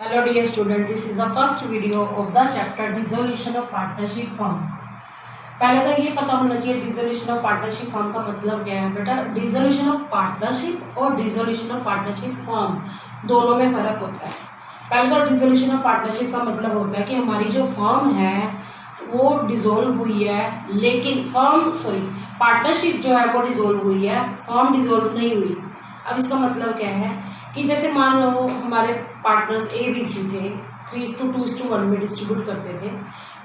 Hello dear student, this is the first video of the chapter dissolution of partnership firm। पहले तो ये पता होना चाहिए डिसोल्यूशन ऑफ पार्टनरशिप फर्म का मतलब क्या है बेटा। डिसोल्यूशन ऑफ पार्टनरशिप और डिसोल्यूशन ऑफ पार्टनरशिप फर्म दोनों में फर्क होता है। पहले तो डिसोल्यूशन ऑफ पार्टनरशिप का मतलब होता है कि हमारी जो फर्म है वो डिसोल्व हुई है, लेकिन पार्टनरशिप जो है वो डिसोल्व हुई है, फर्म डिसोल्व नहीं हुई। अब इसका मतलब क्या है कि जैसे मान लो हमारे पार्टनर्स ए बी सी थे, 3:2:1 में डिस्ट्रीब्यूट करते थे,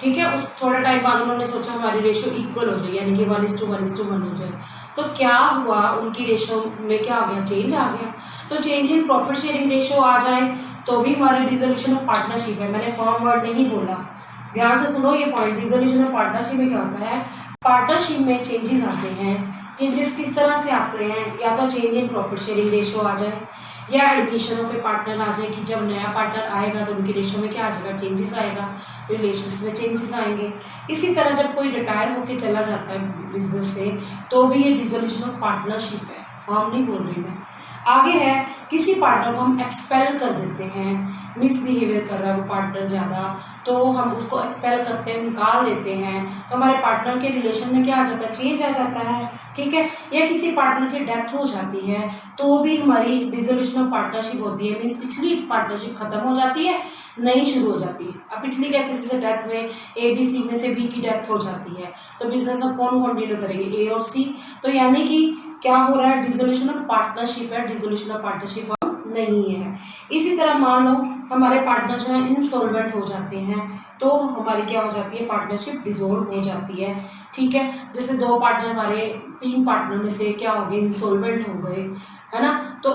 ठीक है। उस थोड़ा टाइम बाद उन्होंने सोचा हमारी रेशियो इक्वल हो जाए, यानी कि 1:1:1 हो जाए। तो क्या हुआ, उनकी रेशियो में क्या आ गया, चेंज आ गया। तो change in profit sharing ratio आ जाए तो भी हमारी डिसोल्यूशन ऑफ पार्टनरशिप है। मैंने फर्म वर्ड नहीं बोला, ध्यान से सुनो ये पॉइंट। डिसोल्यूशन ऑफ पार्टनरशिप में क्या होता है, पार्टनरशिप में चेंजेस आते हैं। चेंजेस किस तरह से आते हैं, या तो change in profit sharing ratio आ जाए, या एडमिशन ऑफ ए पार्टनर आ जाए कि जब नया पार्टनर आएगा तो उनकी रेशियो में क्या आ जाएगा, चेंजेस आएगा, रिलेशंस में चेंजेस आएंगे। इसी तरह जब कोई रिटायर होकर चला जाता है बिजनेस से तो भी ये डिसोल्यूशन ऑफ पार्टनरशिप है, फॉर्म नहीं बोल रही मैं। आगे है, किसी पार्टनर को हम एक्सपेल कर देते हैं, मिसबिहेवियर कर रहा है वो पार्टनर ज़्यादा, तो हम उसको एक्सपेल करते हैं, निकाल देते हैं, तो हमारे पार्टनर के रिलेशन में क्या आ जाता है, चेंज आ जाता है, ठीक है। या किसी पार्टनर की डेथ हो जाती है तो भी हमारी डिसोल्यूशन ऑफ पार्टनरशिप होती है। मीन्स पिछली पार्टनरशिप खत्म हो जाती है, नई शुरू हो जाती है। अब पिछली कैसे, जैसे डेथ में ए बी सी में से बी की डेथ हो जाती है तो बिजनेस अब कौन कंटिन्यू करेंगे, ए और सी। तो यानी कि क्या हो रहा है, डिसोल्यूशन ऑफ पार्टनरशिप है, डिसोल्यूशन ऑफ पार्टनरशिप नहीं है। इसी तरह मान लो हमारे पार्टनर जो है इंसॉल्वेंट हो जाते हैं तो हमारी क्या हो जाती है, पार्टनरशिप डिसॉल्व हो जाती है, ठीक है। जैसे दो पार्टनर, हमारे 3 पार्टनर में से क्या हो गए, इंसॉल्वेंट हो गए, है ना। तो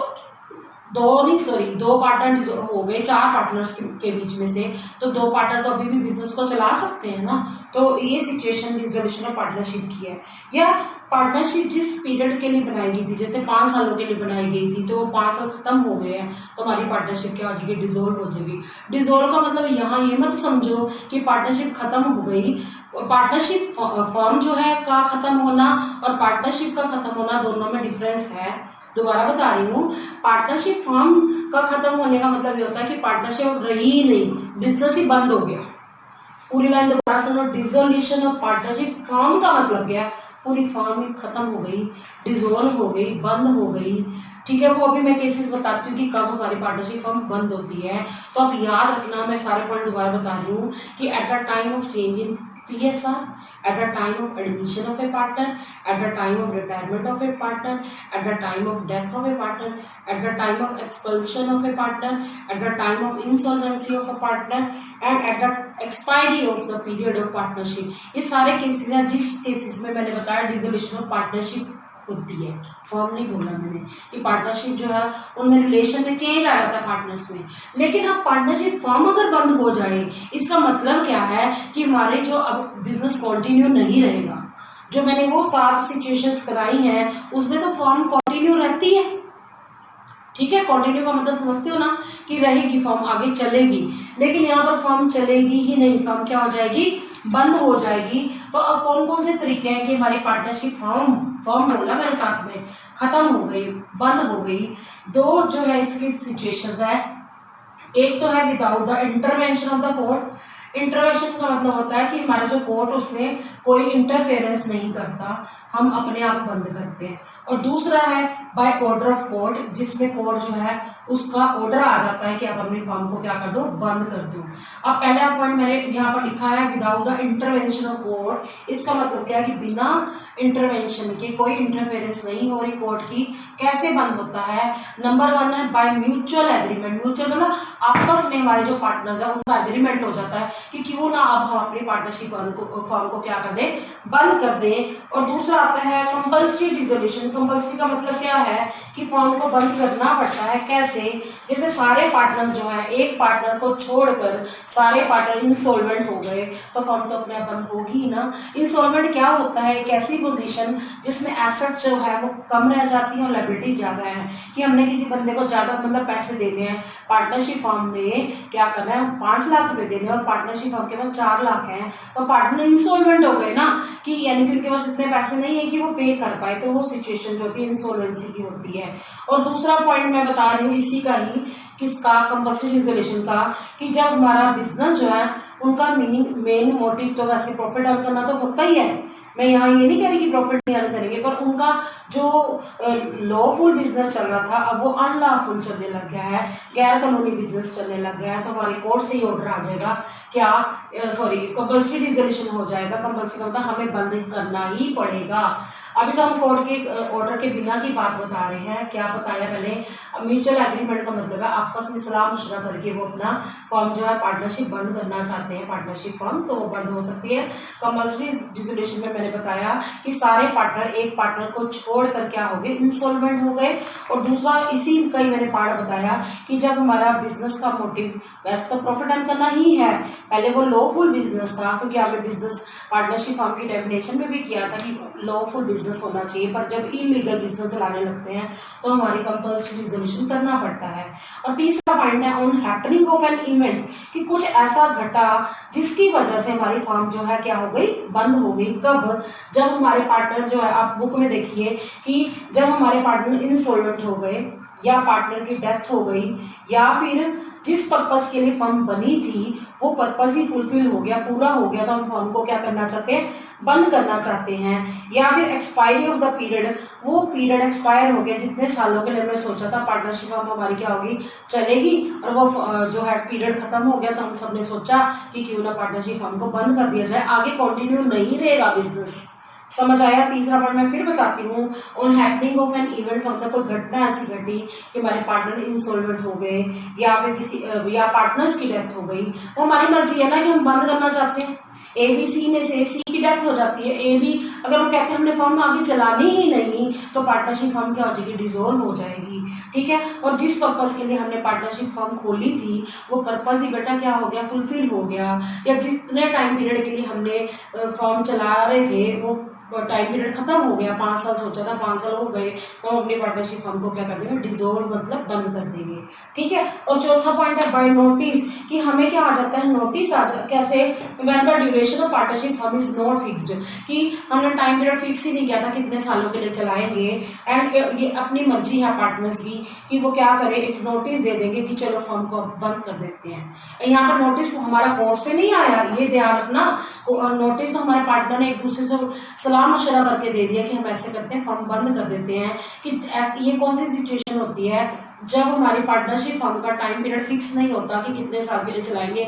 दो पार्टनर हो गए 4 पार्टनर्स के बीच में से, तो 2 पार्टनर तो अभी भी बिजनेस को चला सकते हैं ना। तो ये सिचुएशन डिसोल्यूशन ऑफ पार्टनरशिप की है। या पार्टनरशिप जिस पीरियड के लिए बनाई गई थी, जैसे 5 सालों के लिए बनाई गई थी, तो 5 साल खत्म हो गए हैं तो हमारी पार्टनरशिप क्या हो जाएगी, डिसॉल्व हो जाएगी। डिसॉल्व का मतलब यहाँ ये मत समझो कि पार्टनरशिप खत्म हो गई। पार्टनरशिप फॉर्म जो है का खत्म होना और पार्टनरशिप का खत्म होना दोनों में डिफरेंस है। दोबारा बता रही हूँ, पार्टनरशिप फॉर्म का खत्म होने का मतलब ये होता है कि पार्टनरशिप रही ही नहीं, बिजनेस ही बंद हो गया। पूरी लाइन दोबारा सुनो, डिसोल्यूशन ऑफ पार्टनरशिप फॉर्म का मतलब क्या है, पूरी फॉर्म ही खत्म हो गई, डिसॉल्व हो गई, बंद हो गई, ठीक है। वो अभी मैं केसेस बताती हूँ कि कब हमारी पार्टनरशिप फॉर्म बंद होती है। तो अब याद रखना, मैं सारे पॉइंट दोबारा बता रही हूँ कि at the time of change in PSR, at the time of admission of a partner, at the time of retirement of a partner, at the time of death of a partner, at the time of expulsion of a partner, at the time of insolvency of a partner, and at the expiry of the period of partnership। ये सारे cases हैं जिस cases में मैंने बताया dissolution of partnership होती है। Form नहीं बोला मैंने कि पार्टनरशिप जो है उनमें रिलेशन में चेंज आ जाता है पार्टनर्स में। लेकिन अब पार्टनरशिप फॉर्म अगर बंद हो जाए, इसका मतलब क्या है कि हमारे जो अब बिजनेस कंटिन्यू नहीं रहेगा। जो मैंने वो 7 सिचुएशंस कराई हैं उसमें तो फॉर्म कंटिन्यू रहती है, ठीक है। कंटिन्यू का मतलब समझते हो ना कि रहेगी, फॉर्म आगे चलेगी। लेकिन यहाँ पर फॉर्म चलेगी ही नहीं, फॉर्म क्या हो जाएगी, बंद हो जाएगी। तो अब कौन कौन से तरीके हैं कि हमारी पार्टनरशिप फॉर्म बोला मेरे साथ में, खत्म हो गई, बंद हो गई। 2 जो है इसकी सिचुएशंस है, एक तो है without the intervention of the court. Intervention का मतलब होता है कि हमारा जो कोर्ट उसमें कोई इंटरफेरेंस नहीं करता, हम अपने आप बंद करते हैं। और दूसरा है बाय ऑर्डर ऑफ कोर्ट, जिसमें कोर्ट जो है उसका ऑर्डर आ जाता है कि आप अपनी फॉर्म को क्या कर दो, बंद कर दो। अब पहला पॉइंट मैंने यहाँ पर लिखा है without the intervention of court. इसका मतलब क्या है कि बिना इंटरवेंशन के, कोई इंटरफेरेंस नहीं हो रही कोर्ट की, कैसे बंद होता है। नंबर 1 है बाय म्यूचुअल एग्रीमेंट। म्यूचुअल मतलब आपस में हमारे जो पार्टनर्स है उनका एग्रीमेंट हो जाता है कि क्यों ना अब हम अपनी पार्टनरशिप फॉर्म को क्या कर दें, बंद कर दें। और दूसरा आता है कंपल्सरी डिसोल्यूशन। कंपल्सरी का मतलब क्या है कि फॉर्म को बंद करना पड़ता है। कैसे, जैसे सारे पार्टनर्स जो हैं, एक पार्टनर को छोड़कर सारे पार्टनर इंसॉल्वेंट हो गए तो फॉर्म तो अपने आप बंद होगी ही ना। इंसॉल्वेंट क्या होता है, एक ऐसी पोजीशन जिसमें एसेट जो है वो कम रह जाती है और लायबिलिटी ज्यादा है, कि हमने किसी बंदे को ज्यादा मतलब पैसे देने हैं, पार्टनरशिप फॉर्म में क्या करना है, 5 लाख रुपए देने, और पार्टनरशिप फॉर्म के पास 4 लाख है, तो पार्टनर इंसॉल्वेंट हो गए ना, कि यानी कि उनके पास इतने पैसे नहीं है कि वो पे कर पाए, तो वो सिचुएशन जो होती है इंसॉल्वेंसी की होती है। और दूसरा पॉइंट मैं बता रही हूँ इसी का ही किसका, कंपल्सरी रिजोल्यूशन का, कि जब हमारा बिजनेस जो है उनका मेन मोटिव तो वैसे प्रॉफिट अर्न करना तो होता ही है, मैं यहाँ ये नहीं कह रही कि प्रॉफिट नहीं अर्न करेंगे, पर उनका जो लॉफुल बिजनेस चल रहा था अब वो अनलॉफुल चलने लग गया है, गैर कानूनी बिजनेस चलने लग गया है, तो हमारी कोर्ट से ही ऑर्डर आ जाएगा, क्या सॉरी कंपल्सरी रिजोल्यूशन हो जाएगा। कंपल्सरी मतलब हमें बंद करना ही पड़ेगा। अभी तो हम कोर्ट के ऑर्डर के बिना की बात बता रहे हैं। क्या बताया मैंने, म्यूचुअल एग्रीमेंट का मतलब है आपस में सलाह मशवरा करके वो अपना फर्म जो है पार्टनरशिप बंद करना चाहते हैं, पार्टनरशिप फर्म, तो वो बंद हो सकती है। कंपल्सरी डिसोल्यूशन में मैंने बताया कि सारे पार्टनर एक पार्टनर को छोड़कर क्या हो गए, इंसॉल्वेंट हो गए। और दूसरा इसी का ही मैंने पार्ट बताया कि जब हमारा बिजनेस का मोटिव वैसे तो प्रॉफिट अर्न करना ही है, पहले वो लॉफुल बिजनेस था, क्योंकि आपने बिजनेस पार्टनरशिप फर्म की डेफिनेशन में भी किया था कि लॉफुल बिजनेस होना चाहिए, पर जब इलीगल बिजनेस चलाने लगते हैं तो हमारी कंपल्सरी रिजोल्यूशन करना पड़ता है। और तीसरा पॉइंट है on happening of an event, कि कुछ ऐसा घटा जिसकी वजह से हमारी फर्म जो है क्या हो गई, बंद हो गई। कब, जब हमारे पार्टनर जो है, आप बुक में देखिए कि जब हमारे पार्टनर इंसॉल्वेंट हो गए, या पार्टनर की डेथ हो गई, या फिर जिस पर्पस के लिए फर्म बनी थी वो पर्पस ही फुलफिल हो गया, पूरा हो गया, तो हम फर्म को क्या करना चाहते हैं, बंद करना चाहते हैं। या फिर एक्सपायरी ऑफ द पीरियड, वो पीरियड एक्सपायर हो गया जितने सालों के लिए हमने सोचा था पार्टनरशिप फर्म हमारी क्या होगी, चलेगी, और वो जो है पीरियड खत्म हो गया, तो हम सबने सोचा कि क्यों ना पार्टनरशिप फर्म को बंद कर दिया जाए, आगे कंटिन्यू नहीं रहेगा बिजनेस। समझ आया। तीसरा पॉइंट मैं फिर बताती हूँ, on happening of an event का मतलब कोई घटना ऐसी घटी कि हमारे पार्टनर इंसॉल्वेंट हो गए, या फिर किसी या पार्टनर्स की डेथ हो गई, वो हमारी मर्जी है ना कि हम बंद करना चाहते हैं। ए बी सी में से सी की डेथ हो जाती है, ए बी अगर वो कहते हैं हमने फर्म आगे चलानी ही नहीं, तो पार्टनरशिप फर्म क्या हो जाएगी, डिसॉल्व हो जाएगी, ठीक है। और जिस पर्पस के लिए हमने पार्टनरशिप फर्म खोली थी वो पर्पस ही बेटा क्या हो गया, फुलफिल हो गया। या जितने टाइम पीरियड के लिए हमने फर्म चला रहे थे वो टाइम पीरियड खत्म हो गया, 5 साल सोचा था, 5 साल हो गए, तो हम अपनी पार्टनरशिप फर्म को क्या कर देंगे, डिसॉल्व मतलब बंद कर देंगे, ठीक है। और चौथा पॉइंट है बाय नोटिस, कि हमें क्या आ जाता है, नोटिस आ जाता है। कैसे, when the duration of partnership firm is not fixed, कि हमने टाइम पीरियड फिक्स ही नहीं किया था कितने सालों के लिए चलाएंगे, एंड ये अपनी मर्जी है पार्टनर्स की कि वो क्या करें, एक नोटिस दे देंगे कि चलो फर्म को बंद कर देते हैं। यहाँ पर नोटिस हमारा कोर्ट से नहीं आया, ये ध्यान रखना, नोटिस हमारे पार्टनर ने एक दूसरे से सलाह मशवरा करके दे दिया कि हम ऐसे करते हैं, फर्म बंद कर देते हैं। कि ऐसी ये कौन सी सिचुएशन होती है जब हमारी पार्टनरशिप फर्म का टाइम पीरियड फिक्स नहीं होता कि कितने साल के लिए चलाएंगे,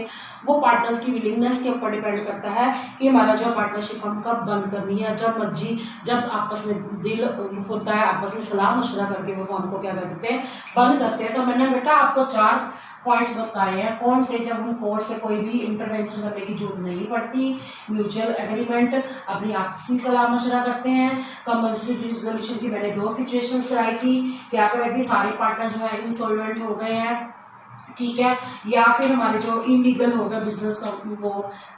वो पार्टनर्स की विलिंगनेस के ऊपर डिपेंड करता है कि हमारा जो पार्टनरशिप फर्म कब बंद करनी है। जब मर्जी, जब आपस में दिल होता है, आपस में सलाह मशवरा करके वो फर्म को क्या कर देते हैं, बंद करते हैं। तो मैंने बेटा आपको 4 पॉइंट्स बताए हैं, कौन से, जब हम कोर्ट से कोई भी इंटरवेंशन करने की जरूरत नहीं पड़ती, म्यूचुअल एग्रीमेंट, अपनी आपसी सलाह मशवरा करते हैं, कंपल्सरी रिजोल्यूशन की मैंने 2 सिचुएशंस कराई थी, क्या कराई थी, सारे पार्टनर जो है इंसॉल्वेंट हो गए हैं, ठीक है, या फिर हमारे जो इलीगल हो गया बिजनेस का, वो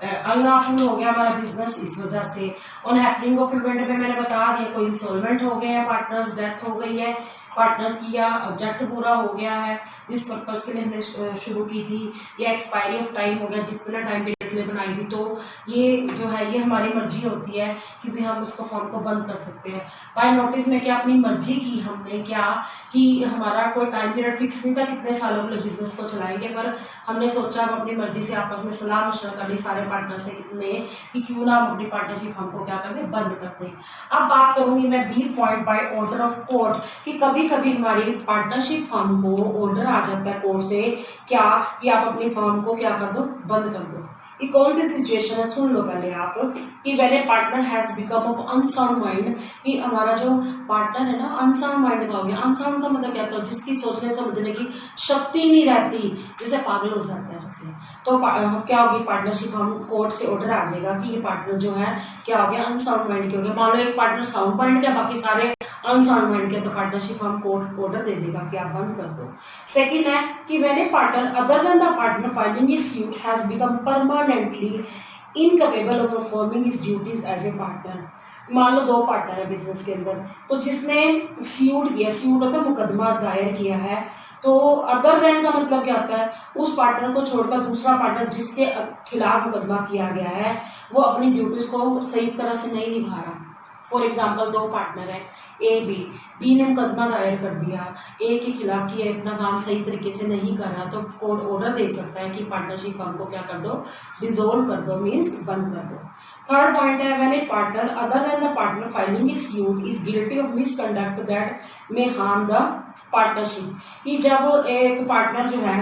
अनलॉफुल हो गया हमारा बिजनेस इस वजह से। ऑन हैपनिंग ऑफ इवेंट में मैंने बता दिया, कोई इंसॉल्वेंट हो गए हैं पार्टनर्स, डेथ हो गई है पार्टनर्स की, या ऑब्जेक्ट पूरा हो गया है जिस पर्पस के लिए हमने शुरू की थी, या एक्सपायरी ऑफ टाइम हो गया जितना टाइम पीरियड के लिए बनाई थी। तो ये जो है ये हमारी मर्जी होती है कि भी हम उसको फॉर्म को बंद कर सकते हैं। बाय नोटिस में क्या अपनी मर्जी की हमने, क्या कि हमारा कोई टाइम पीरियड फिक्स नहीं था कितने सालों के लिए बिजनेस को चलाएंगे, पर हमने सोचा हम अपनी मर्जी से आपस में सलाह मशवरा कर ली सारे पार्टनर से कितने कि क्यों ना हम अपनी पार्टनरशिप फर्म को क्या कर दें, बंद कर दें। अब बात करूंगी मैं B point by order of court, कि कभी कभी हमारी पार्टनरशिप फर्म को ऑर्डर आ जाता है कोर्ट से, क्या कि आप अपनी फर्म को क्या कर दो, बंद कर दो। ये कौन सी सिचुएशन है, सुन लो पहले आप, कि when a partner has become of unsound mind, कि हमारा जो पार्टनर है ना अनसाउंड माइंड का हो गया। अनसाउंड का मतलब क्या होता है, जिसकी सोचने समझने की शक्ति नहीं रहती, जिसे पागल हो जाता है जिसे, तो क्या होगी, पार्टनरशिप हम कोर्ट से ऑर्डर आ जाएगा कि ये पार्टनर जो है क्या हो गया, अनसाउंड माइंड के हो गया। मान लो एक पार्टनर साउंड माइंड का, बाकी सारे अनसाउंड माइंड के, तो पार्टनरशिप हम कोर्ट ऑर्डर दे देगा कि आप बंद कर दो। सेकंड है कि when a partner other than the partner filing his suit has become permanently incapable of performing his duties as a partner. मान लो 2 पार्टनर है बिजनेस के अंदर, तो जिसने सूट किया, सूट होता है मुकदमा दायर किया है, तो अदर देन का मतलब क्या होता है, उस पार्टनर को छोड़कर दूसरा पार्टनर जिसके खिलाफ मुकदमा किया गया है वो अपनी ड्यूटीज को सही तरह से नहीं निभा रहा। फॉर एग्जाम्पल 2 पार्टनर है, बी ने मुकदमा दायर कर दिया ए के खिलाफ कि ये अपना काम सही तरीके से नहीं कर रहा, तो कोर्ट ऑर्डर दे सकता है कि पार्टनरशिप फर्म को क्या कर दो, डिसॉल्व कर दो, मीन्स बंद कर दो। थर्ड पॉइंट है when a partner other than the partner filing is suit is guilty of misconduct that may harm the partnership, कि जब एक पार्टनर जो है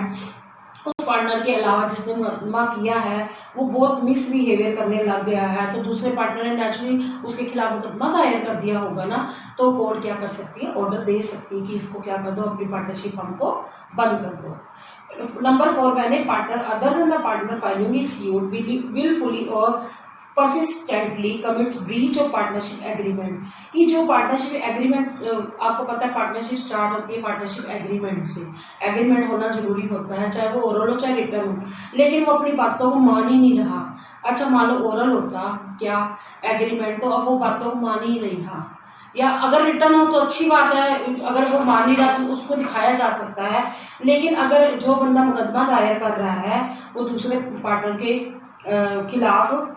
उस पार्टनर के अलावा जिसने मुकदमा किया है वो बहुत मिसबिहेवियर करने लग गया है, तो दूसरे पार्टनर ने नेचुरली उसके खिलाफ मुकदमा दायर कर दिया होगा ना, तो कोर्ट क्या कर सकती है, ऑर्डर दे सकती है कि इसको क्या कर दो, अपनी पार्टनरशिप फर्म को बंद कर दो। Number 4 when a partner other than the partner filing is suit wilfully और persistently commits breach of partnership agreement, कि जो पार्टनरशिप एग्रीमेंट, आपको पता है पार्टनरशिप स्टार्ट होती है पार्टनरशिप एग्रीमेंट से, एग्रीमेंट होना जरूरी होता है, चाहे वो ओरल हो चाहे रिटर्न हो, लेकिन वो अपनी बातों को मान ही नहीं रहा। अच्छा मान लो ओरल होता क्या एग्रीमेंट, तो अब वो बातों को मान ही नहीं रहा, या अगर रिटर्न हो तो अच्छी बात है, अगर वो मान नहीं रहा तो उसको दिखाया जा सकता है, लेकिन अगर जो बंदा मुकदमा दायर कर रहा है वो दूसरे पार्टनर के खिलाफ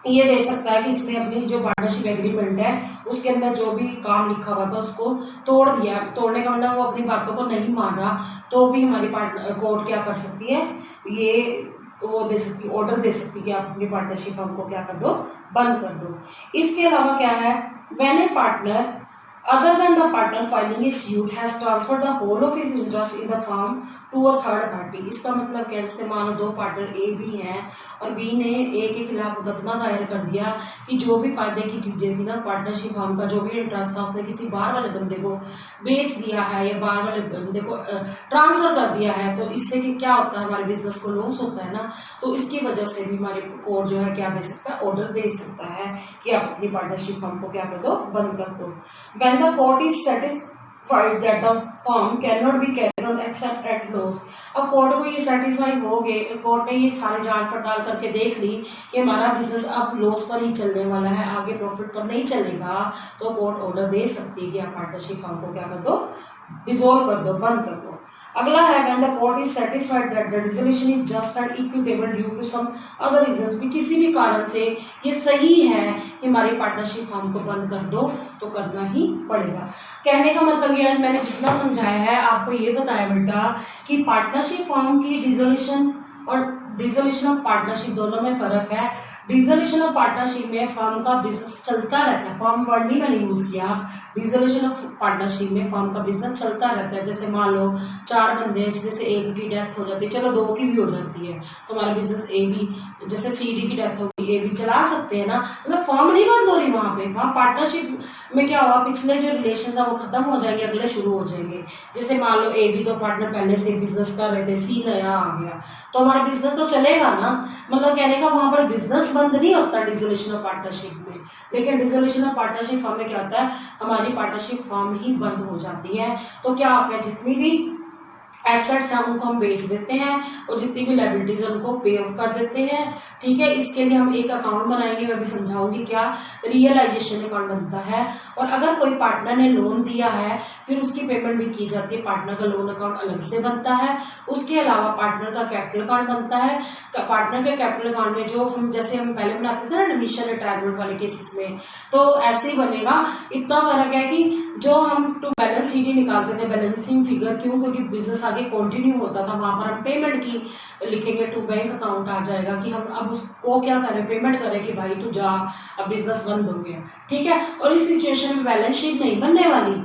ये दे सकता है कि इसने अपनी जो पार्टनरशिप एग्रीमेंट है उसके अंदर जो भी काम लिखा हुआ था उसको तोड़ दिया, तोड़ने का मतलब वो अपनी बातों को नहीं मान रहा, तो भी हमारी कोर्ट क्या कर सकती है, ये वो दे सकती है, ऑर्डर दे सकती है कि आप अपनी पार्टनरशिप फर्म को क्या कर दो, बंद कर दो। इसके अलावा क्या है, when a partner other than the partner filing a suit has transferred the whole of his interest in the firm to a third party, इसका मतलब क्या, जैसे मानो दो पार्टनर ए बी हैं और बी ने ए के खिलाफ मुकदमा दायर कर दिया कि जो भी फायदे की चीजें थी ना पार्टनरशिप फर्म का, जो भी इंटरेस्ट था उसने किसी बाहर वाले बंदे को बेच दिया है या बाहर वाले बंदे को ट्रांसफर कर दिया है, तो इससे कि क्या होता है, हमारे बिजनेस को लॉस होता है ना, तो इसकी वजह से भी हमारे कोर्ट जो है क्या दे सकता है, ऑर्डर दे सकता है कि आप अपनी पार्टनरशिप फर्म को क्या कर दो, बंद कर दो। When the court is satisfied that the firm cannot be carried on except at loss, अब कोर्ट को ये सेटिस्फाई हो गए, कोर्ट ने ये सारी जांच पड़ताल करके देख ली कि हमारा बिजनेस अब लॉस पर ही चलने वाला है, आगे प्रॉफिट पर नहीं चलेगा, तो कोर्ट ऑर्डर दे सकती है कि आप पार्टनरशिप फर्म को क्या कर दो, डिसॉल्व कर दो, बंद कर दो। अगला है when the court is satisfied that the dissolution is just and equitable due to some other reasons, भी किसी भी कारण से ये सही है कि हमारी पार्टनरशिप फर्म को बंद कर दो, तो करना ही पड़ेगा। कहने का मतलब ये है, मैंने जितना समझाया है आपको ये बताया बेटा कि पार्टनरशिप फर्म की डिसोल्यूशन और डिसोल्यूशन ऑफ पार्टनरशिप दोनों में फर्क है। डिसोल्यूशन ऑफ पार्टनरशिप में फर्म का बिजनेस चलता रहता है, फर्म वर्ड नहीं मैंने यूज किया, डिसोल्यूशन ऑफ पार्टनरशिप में फर्म का बिजनेस चलता रहता है। जैसे मान लो 4 बंदे इसमें से एक की डेथ हो जाती है, चलो 2 की भी हो जाती है, तो हमारा बिजनेस ए भी, जैसे CD की डेथ होगी ए भी चला सकते हैं ना, मतलब फर्म नहीं बंद हो रही वहाँ पे, वहाँ पार्टनरशिप में क्या हुआ, पिछले जो रिलेशन है वो खत्म हो जाएंगे, अगले शुरू हो जाएंगे। जैसे मान लो ए भी 2 पार्टनर पहले से बिजनेस कर रहे थे, सी नया आ गया, तो हमारा बिजनेस तो चलेगा ना, मतलब कहने का वहाँ पर बिजनेस बंद नहीं होता डिसोल्यूशन ऑफ पार्टनरशिप में, लेकिन डिसोल्यूशन ऑफ पार्टनरशिप फर्म में क्या होता है, हमारी पार्टनरशिप फर्म ही बंद हो जाती है, तो क्या होता है, जितनी भी एसेट्स हैं उनको हम बेच देते हैं और जितनी भी लायबिलिटीज है उनको पे ऑफ कर देते हैं, ठीक है। इसके लिए हम एक अकाउंट बनाएंगे, मैं भी समझाऊंगी क्या रियलाइजेशन अकाउंट बनता है। और अगर कोई पार्टनर ने लोन दिया है फिर उसकी पेमेंट भी की जाती है, पार्टनर का लोन अकाउंट अलग से बनता है। उसके अलावा पार्टनर का कैपिटल अकाउंट बनता है। पार्टनर के कैपिटल अकाउंट में जो हम जैसे हम पहले बनाते थे ना एडमिशन रिटायरमेंट वाले केसेस में, तो ऐसे ही बनेगा। इतना फर्क है कि जो हम टू बैलेंस शीट निकालते थे बैलेंसिंग फिगर, क्यों, क्योंकि बिजनेस आगे कंटिन्यू होता था, वहां पर हम पेमेंट की लिखेंगे टू बैंक अकाउंट आ जाएगा कि हम अब उसको क्या करें, पेमेंट करें कि भाई तू जा, अब बिजनेस बंद हो गया, ठीक है। और इस सिचुएशन में बैलेंस शीट नहीं बनने वाली।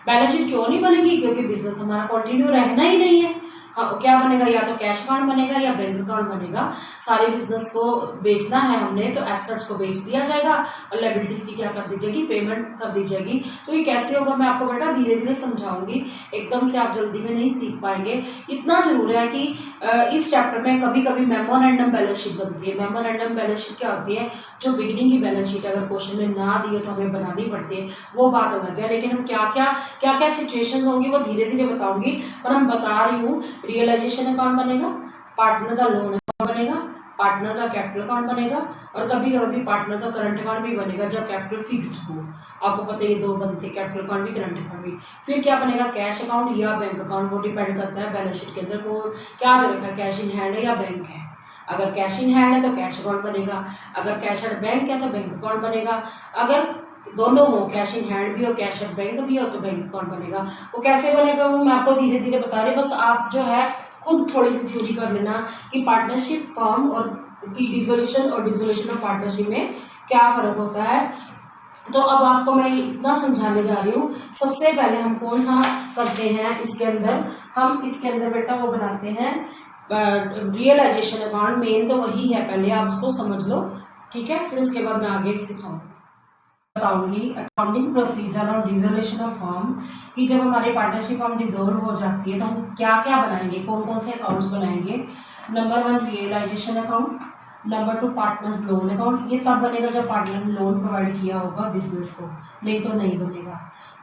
बैलेंस शीट क्यों नहीं बनेगी, क्योंकि बिजनेस हमारा कंटिन्यू रहना ही नहीं है। हाँ, क्या बनेगा, या तो कैश अकाउंट बनेगा या बैंक अकाउंट बनेगा। सारे बिजनेस को बेचना है हमने तो एसेट्स को बेच दिया जाएगा और लायबिलिटीज की क्या कर दी जाएगी, पेमेंट कर दी जाएगी। तो ये कैसे होगा मैं आपको बेटा धीरे धीरे समझाऊंगी, एकदम से आप जल्दी में नहीं सीख पाएंगे। इतना जरूर है कि इस चैप्टर में कभी कभी मेमोरेंडम बैलेंस शीट बनती है। मेमोरेंडम बैलेंस शीट क्या होती है, जो बिगिनिंग की बैलेंस शीट अगर क्वेश्चन में ना दी हो तो हमें बनानी पड़ती है, वो बात अलग है। लेकिन हम क्या क्या सिचुएशन होंगी वो धीरे धीरे बताऊंगी, पर हम बता रही हूँ रियलाइजेशन अकाउंट बनेगा, पार्टनर का लोन अकाउंट बनेगा, पार्टनर का कैपिटल अकाउंट बनेगा और कभी कभी पार्टनर का करंट अकाउंट भी बनेगा जब कैपिटल फिक्स्ड हो। आपको पता है ये 2 बनते हैं, कैपिटल अकाउंट भी करंट अकाउंट भी। फिर क्या बनेगा, कैश अकाउंट या बैंक अकाउंट, वो डिपेंड करता है बैलेंस शीट के अंदर वो क्या दे रखा है, कैश इन हैंड है या बैंक है। अगर कैश इन हैंड है तो कैश अकाउंट बनेगा, अगर कैश एट बैंक है तो बैंक अकाउंट बनेगा। अगर दोनों हो, कैश इन हैंड भी हो, कैश एट बैंक भी हो, तो बैंक अकाउंट बनेगा। वो कैसे बनेगा वो मैं आपको धीरे धीरे बता रही, बस आप जो है खुद थोड़ी सी थ्योरी कर लेना कि पार्टनरशिप फर्म और की डिसोल्यूशन और डिसोल्यूशन ऑफ पार्टनरशिप में क्या फर्क होता है। तो अब आपको मैं इतना समझाने जा रही हूँ। सबसे पहले हम कौन सा करते हैं इसके अंदर, हम इसके अंदर बेटा वो बनाते हैं रियलाइजेशन अकाउंट। मेन तो वही है, पहले आप उसको समझ लो, ठीक है, फिर उसके बाद मैं आगे सिखाऊँ बताऊंगी अकाउंटिंग प्रोसीजर और डिसोल्यूशन ऑफ फर्म कि जब हमारी पार्टनरशिप फर्म डिसॉल्व हो जाती है तो हम क्या क्या बनाएंगे, कौन कौन से अकाउंट्स बनाएंगे। Number 1 realisation account, number 2 partners loan account. ये तब बनेगा जब पार्टनर ने लोन प्रोवाइड किया होगा बिजनेस को, नहीं तो नहीं बनेगा।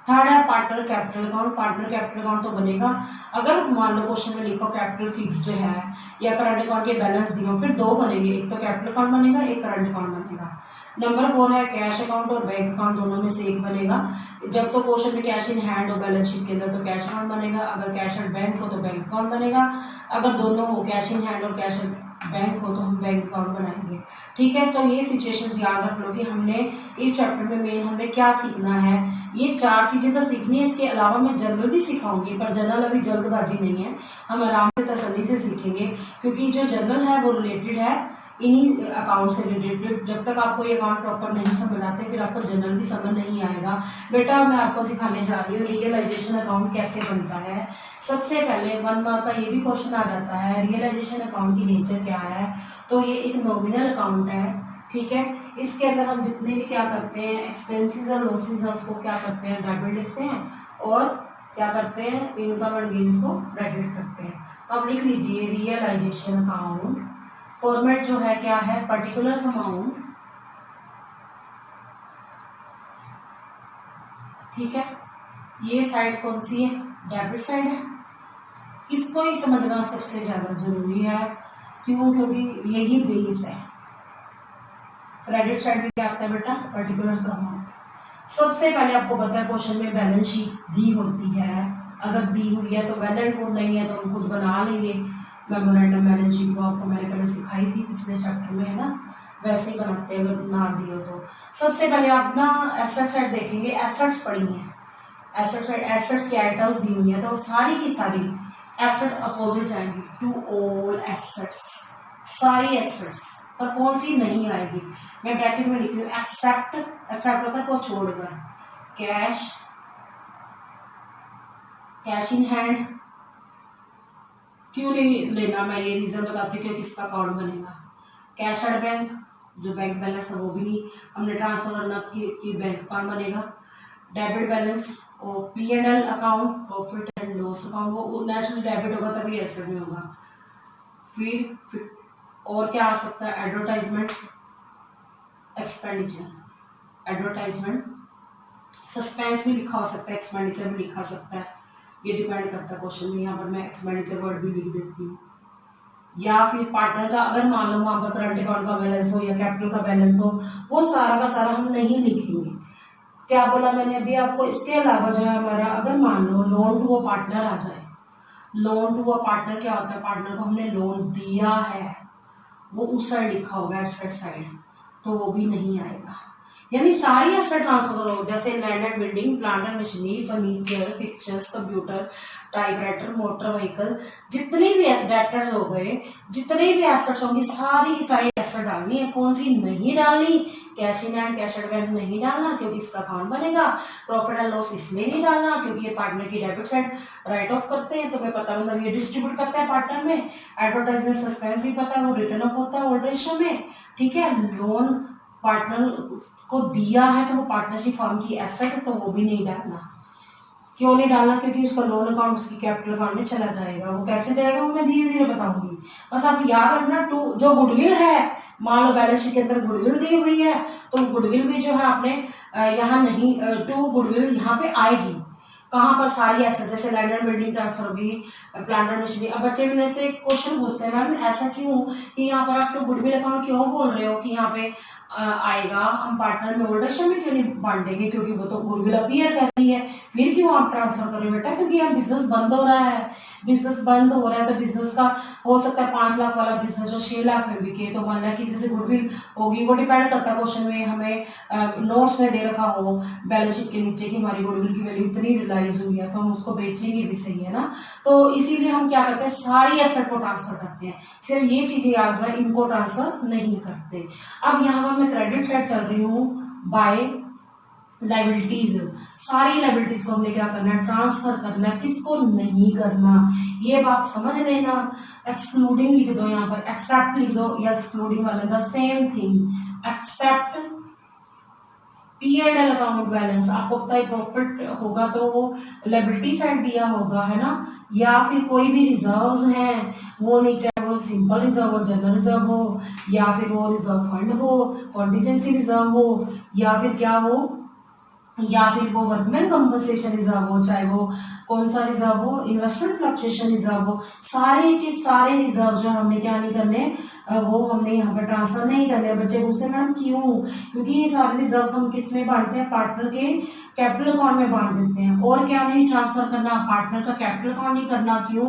थर्ड है partner capital account. Partner capital account तो बनेगा अगर मान लो क्वेश्चन में लिखो कैपिटल फिक्स्ड है या करंट अकाउंट के बैलेंस दिए हो, फिर दो बनेंगे, एक तो कैपिटल अकाउंट बनेगा, एक करंट अकाउंट बनेगा। नंबर 4 है कैश अकाउंट और बैंक अकाउंट, दोनों में से एक बनेगा। जब तो क्वेश्चन में कैश इन हैंड हो बैलेंस शीट के अंदर तो कैश अकाउंट बनेगा, अगर कैश एट बैंक हो तो बैंक अकाउंट बनेगा, अगर दोनों हो कैश इन हैंड और कैश एट बैंक हो तो हम बैंक अकाउंट बनाएंगे, ठीक है। तो ये सिचुएशंस याद रख लो कि हमने इस चैप्टर में मेन हमने क्या सीखना है। ये 4 चीजें तो सीखनी है, इसके अलावा मैं जनरल भी सिखाऊंगी, पर जनरल अभी जल्दबाजी नहीं है, हम आराम से तसल्ली से सीखेंगे, क्योंकि जो जनरल है वो रिलेटेड है इन्हीं अकाउंट से रिलेटेड। जब तक आपको ये अकाउंट प्रॉपर नहीं समझ आते फिर आपको जनरल भी समझ नहीं आएगा। बेटा मैं आपको सिखाने जा रही हूँ रियलाइजेशन अकाउंट कैसे बनता है। सबसे पहले 1 मार्क का ये भी क्वेश्चन आ जाता है, रियलाइजेशन अकाउंट की नेचर क्या है। तो ये एक नॉमिनल अकाउंट है, ठीक है। इसके अंदर हम जितने भी क्या करते हैं एक्सपेंसेस और लॉसेस है उसको क्या करते हैं डेबिट लिखते हैं, और क्या करते हैं इनकम एंड गेन्स को क्रेडिट करते हैं। तो आप लिख लीजिए रियलाइजेशन अकाउंट, फॉर्मेट जो है क्या है पर्टिकुलर अमाउंट, ठीक है। ये साइड कौन सी है, डेबिट साइड है। इसको ही समझना सबसे ज्यादा जरूरी है, क्यों, क्योंकि यही बेस है। क्रेडिट साइड में क्या आता है बेटा पर्टिकुलर अमाउंट। सबसे पहले आपको पता है क्वेश्चन में बैलेंस शीट दी होती है, अगर दी हुई है तो वैलिड कोड नहीं है तो हम खुद बना लेंगे। मेमोरेंडम बैलेंस शीट को आपको मैंने पहले सिखाई थी पिछले चैप्टर में, है ना, वैसे ही बनाते हैं अगर ना दी हो तो। सबसे पहले आप ना एसेट साइड देखेंगे, एसेट्स पड़ी हैं, एसेट साइड एसेट्स की आइटम्स दी हुई है तो सारी की सारी एसेट अपोजिट जाएंगी टू ऑल एसेट्स, सारी एसेट्स, पर कौन सी नहीं आएगी मैं ब्रैकेट में लिख रही हूँ एक्सेप्ट, एक्सेप्ट होता है को छोड़कर, कैश, कैश इन हैंड। क्यों नहीं लेना मैं ये रीजन बताती हूँ क्योंकि इसका अकाउंट बनेगा। कैश एट बैंक जो बैंक बैलेंस है वो भी नहीं हमने ट्रांसफर करना कि बैंक अकाउंट बनेगा। डेबिट बैलेंस और P&L account, profit and loss account वो नेचुरल डेबिट होगा तभी एसेट में होगा। फिर और क्या आ सकता है एडवर्टाइजमेंट एक्सपेंडिचर, एडवर्टाइजमेंट सस्पेंस भी लिखा हो सकता है, एक्सपेंडिचर भी लिखा सकता है, ये डिपेंड करता है क्वेश्चन में। यहाँ पर मैं एक्सपेंडिचर वर्ड भी लिख देती हूँ। या फिर पार्टनर का अगर मान लो वहाँ पर करंट अकाउंट का बैलेंस हो या कैपिटल का बैलेंस हो, वो सारा का सारा हम नहीं लिखेंगे। क्या बोला मैंने अभी आपको, इसके अलावा जो है हमारा अगर मान लो लोन टू अ पार्टनर आ जाए, लोन टू अ पार्टनर क्या होता है, पार्टनर को हमने लोन दिया है वो उस साइड लिखा होगा एसेट साइड, तो वो भी नहीं आएगा। यानी सारी एसेट ट्रांसफर हो, जैसे land and building, plant and machinery, furniture, fixtures, computer, typewriter, motor vehicle, जितने भी डेटर्स हो गए, जितने भी एसेट्स होंगी सारी की सारी एसेट डालनी है। कौन सी नहीं डालनी, cash in hand cash at bank नहीं डालना क्योंकि इसका अकाउंट बनेगा। प्रॉफिट एंड लॉस इसमें नहीं डालना क्योंकि ये पार्टनर की डेबिट साइड राइट ऑफ करते हैं, तुम्हें पता मतलब ये डिस्ट्रीब्यूट करता है पार्टनर में। एडवर्टाइजमेंट सस्पेंस भी पता है वो रिटर्न ऑफ होता है ओल्ड रेशियो में, ठीक है। लोन पार्टनर को दिया है तो वो पार्टनरशिप फर्म की एसेट है तो वो भी नहीं डालना। क्यों नहीं डालना, क्योंकि उसका लोन अकाउंट उसकी कैपिटल अकाउंट में चला जाएगा। वो कैसे जाएगा वो मैं धीरे धीरे बताऊंगी, बस आप याद रखना। टू जो गुडविल है, मान लो बैलेंस शीट के अंदर गुडविल दी हुई है तो गुडविल भी जो है आपने यहाँ नहीं, टू गुडविल यहाँ पे आएगी कहाँ पर, सारी एसेट जैसे लैंड एंड बिल्डिंग ट्रांसफर होगी, प्लांट एंड मशीनरी। अब बच्चे में से क्वेश्चन पूछते हैं मैम ऐसा क्यों कि यहाँ पर आप तो गुडविल अकाउंट क्यों बोल रहे हो कि यहाँ पे आएगा, हम पार्टनर में ओल्ड रेशियो में क्यों नहीं बांटेंगे, क्योंकि वो तो गुडविल अपीयर कर रही है, फिर क्यों आप ट्रांसफर कर रहे हो बेटा, क्योंकि यार बिजनेस बंद हो रहा है, बिजनेस बंद हो रहा है तो बिजनेस का हो सकता है 5 लाख वाला बिजनेस जो 6 लाख में बिके, तो मान लिया किसी से गुडविल होगी, वो डिपेंड करता है क्वेश्चन में हमें नोट्स में दे रखा हो बैलेंस शीट के नीचे कि हमारी गुडविल की वैल्यू इतनी रियलाइज हुई है, तो हम उसको बेचेंगे भी, सही है ना। तो इसीलिए हम क्या करते हैं, सारी एसेट को ट्रांसफर करते हैं, सिर्फ ये चीजें याद रखें, इनको ट्रांसफर नहीं करते। अब यहाँ पर मैं क्रेडिट साइड चल रही हूँ बाय लाइबिलिटीज, सारी लाइबिलिटीज को हमने क्या करना है, ट्रांसफर करना है, किसको नहीं करना, ये बात समझ लेना। एक्सक्लूडिंग लिख दो, यहाँ पर एक्सेप्ट लिख दो या एक्सक्लूडिंग वाला the same thing, except P&L account balance, आपको पता है प्रॉफिट होगा तो वो लायबिलिटी साइड दिया होगा, है ना, या फिर कोई भी रिजर्व्स हैं वो नहीं, चाहे वो सिंपल रिजर्व हो, जनरल रिजर्व हो, या फिर वो रिजर्व फंड हो, कॉन्टीजेंसी रिजर्व हो, या फिर क्या हो, या फिर वो वर्कमैन कंपनसेशन रिजर्व हो, चाहे वो कौन सा रिजर्व हो, इन्वेस्टमेंट फ्लक्चुएशन रिजर्व हो, सारे के सारे रिजर्व जो हमने क्या नहीं करने, वो हमने यहाँ पर ट्रांसफर नहीं करने। बच्चे पूछते हैं मैडम क्यों, क्योंकि ये सारे रिजर्व हम किस में बांटते हैं, पार्टनर के कैपिटल अकाउंट में बांट देते हैं, और क्या नहीं ट्रांसफर करना, पार्टनर का कैपिटल अकाउंट नहीं करना, क्यों,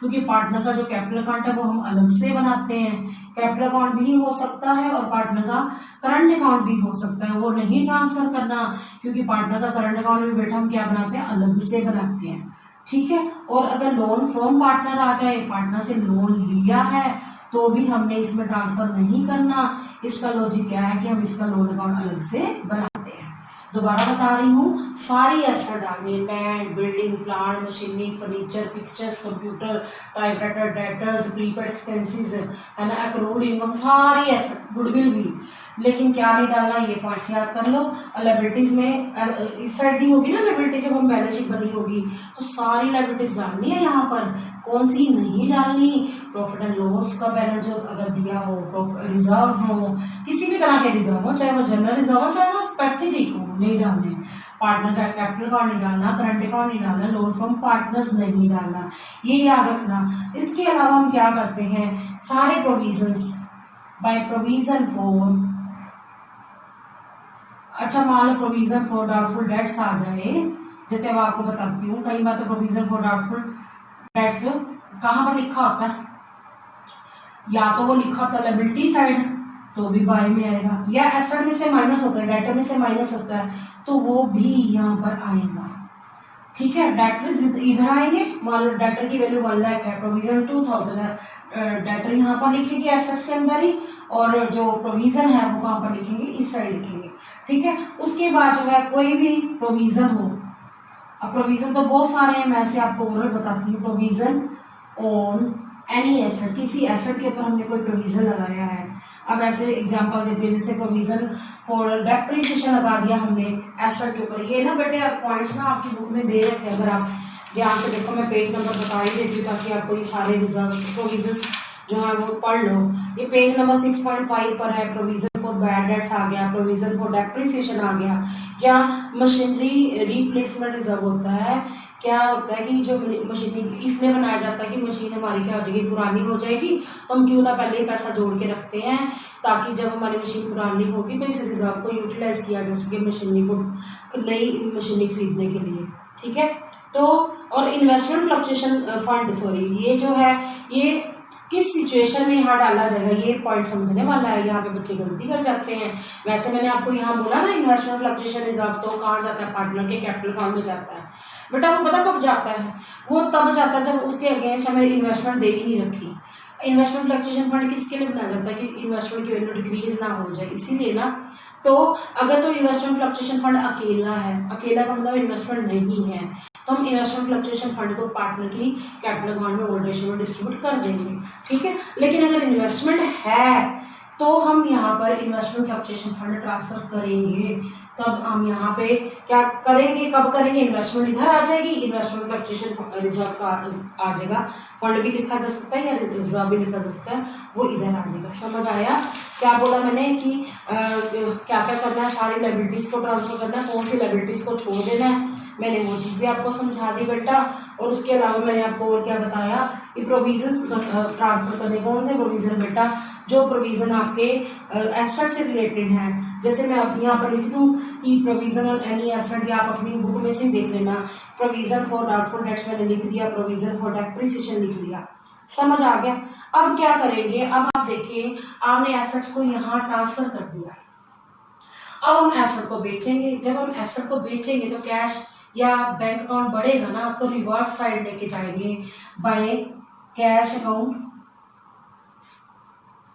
क्योंकि पार्टनर का जो कैपिटल अकाउंट है वो हम अलग से बनाते हैं, कैपिटल अकाउंट भी हो सकता है और पार्टनर का करंट अकाउंट भी हो सकता है, वो नहीं ट्रांसफर करना, क्योंकि पार्टनर का करंट अकाउंट में बेटा हम क्या बनाते हैं, अलग से बनाते हैं, ठीक है। और अगर लोन फ्रॉम पार्टनर आ जाए, पार्टनर से लोन लिया है तो भी हमने इसमें ट्रांसफर नहीं करना। इसका लॉजिक क्या है कि हम इसका लोन अकाउंट अलग से बनाते हैं। दोबारा बता रही हूँ, सारी एसेट डालनी है, land, building, plant, machinery, furniture, fixtures, computer, typewriter, debtors, prepaid expenses, है ना, एक्रूड इनकम, सारी एसेट, गुडविल भी, लेकिन क्या नहीं डालना, ये पॉइंट्स याद कर लो। लायबिलिटीज में इस साइड दी होगी ना लायबिलिटी, जब हम बैलेंस शीट बनी होगी तो सारी लायबिलिटीज डालनी है, यहाँ पर कौन सी नहीं डालनी, प्रॉफिट एंड लॉस का बैलेंस जो अगर दिया हो, रिजर्व्स हो, किसी भी तरह के रिजर्व हो, चाहे वो जनरल रिजर्व हो, चाहे वो स्पेसिफिक हो, नहीं डालने, पार्टनर का कैपिटल अकाउंट नहीं डालना, करंट अकाउंट नहीं डालना, लोन फ्रॉम पार्टनर्स नहीं डालना, ये याद रखना। इसके अलावा हम क्या करते हैं, सारे प्रोविजंस बाय प्रोविजन फॉर, अच्छा मान लो प्रोविजन फॉर डाउटफुल डेट्स आ जाए, जैसे मैं आपको बताती हूँ, कई बार तो प्रोविजन फॉर डाउटफुल डेट्स कहाँ पर लिखा होता है, या तो वो लिखा होता है लायबिलिटी साइड तो भी बाय में आएगा, या एसेट में से माइनस होता है, डेटर में से माइनस होता है तो वो भी यहाँ पर आएगा, ठीक है। डेटर्स इधर आएंगे, मान लो डेटर की वैल्यू 1 लाख है, प्रोविजन 2000 है, डेटर यहाँ पर लिखेंगे एसेट्स के अंदर ही, और जो प्रोविजन है वो कहाँ पर लिखेंगे, इस साइड लिखेंगे, ठीक है। उसके बाद जो है कोई भी प्रोविजन हो, अब प्रोविजन तो बहुत सारे हैं, मैं से आपको ओवरऑल बताती हूँ, प्रोविजन ऑन एनी एसेट, किसी एसेट के ऊपर हमने कोई प्रोविजन लगाया है। अब ऐसे एग्जांपल देते हैं, जैसे प्रोविजन फॉर डेप्रिसिएशन लगा दिया हमने एसेट के ऊपर, ये ना बेटे पॉइंट्स ना आपकी बुक में दे रखे हैं, अगर आप ध्यान से देखो, मैं पेज नंबर बता ही देती हूँ ताकि आपको ये सारे रिजर्व प्रोविजन जो है वो पढ़ लो। ये पेज नंबर 6.5 पर है, प्रोविजन फॉर बैड डेट्स आ गया, प्रोविजन फॉर डेप्रिसिएशन आ गया, क्या मशीनरी रिप्लेसमेंट रिजर्व होता है, क्या होता है कि जो मशीनरी इसलिए बनाया जाता है कि मशीन हमारी क्या हो जाएगी, पुरानी हो जाएगी, तो हम क्यों ना पहले ही पैसा जोड़ के रखते हैं ताकि जब हमारी मशीन पुरानी होगी तो इस रिजर्व को यूटिलाइज किया जा सके मशीनरी को, नई मशीनरी खरीदने के लिए, ठीक है। तो और इन्वेस्टमेंट फ्लक्चुएशन फंड, सॉरी ये जो है ये किस सिचुएशन में यहाँ डाला जाएगा, ये पॉइंट समझने वाला है, यहाँ पे बच्चे गलती कर जाते हैं। वैसे मैंने आपको यहाँ बोला ना इन्वेस्टमेंट फ्लक्चुएशन रिजर्व तो कहाँ जाता है, पार्टनर के कैपिटल अकाउंट में जाता है, बेटा वो पता कब जाता है, वो तब जाता है जब उसके अगेंस्ट हमें इन्वेस्टमेंट दे ही नहीं रखी। इन्वेस्टमेंट फ्लक्चुएशन फंड किसके लिए बनाया जाता है कि इन्वेस्टमेंट की वैल्यू डिक्रीज ना हो जाए, इसीलिए ना। तो अगर तो इन्वेस्टमेंट फ्लक्चुएशन फंड अकेला है, अकेला का मतलब इन्वेस्टमेंट नहीं है, तो हम इन्वेस्टमेंट फ्लक्चुएशन फंड को पार्टनर की कैपिटल अकाउंट में ओल्ड रेशियो में डिस्ट्रीब्यूट कर देंगे, ठीक है। लेकिन अगर इन्वेस्टमेंट है तो हम यहाँ पर इन्वेस्टमेंट फ्लक्चुएशन फंड ट्रांसफर करेंगे, तब हम यहाँ पे क्या करेंगे, कब करेंगे, इन्वेस्टमेंट इधर आ जाएगी, इन्वेस्टमेंट फ्लक्चुएशन रिजर्व का आ जाएगा, फंड भी लिखा जा सकता है या रिजर्व भी लिखा जा सकता है, वो इधर आ जाएगा। समझ आया क्या बोला मैंने कि क्या क्या करना है, सारी लायबिलिटीज को ट्रांसफर करना है, कौन सी लायबिलिटीज को छोड़ देना है, मैंने वो चीज़ भी आपको समझा दी बेटा। और उसके अलावा मैंने आपको और क्या बताया कि प्रोविजंस ट्रांसफर करने, कौन से प्रोविजन बेटा, जो प्रोविजन आपके एसेट से रिलेटेड है। जैसे मैं अब यहाँ पर लिख दूँ कि प्रोविजन ऑन एनी एसेट, या आप अपनी बुक में से देख लेना, प्रोविजन फॉर डाउटफुल डेट्स मैंने लिख दिया, प्रोविजन फॉर डेप्रिसिएशन लिख दिया। समझ आ गया। अब क्या करेंगे, अब आप देखिए आपने एसेट्स को यहाँ ट्रांसफर कर दिया। अब हम एसेट को बेचेंगे, जब हम एसेट को बेचेंगे तो कैश या बैंक अकाउंट बढ़ेगा ना, तो रिवर्स साइड लेके जाएंगे, by cash account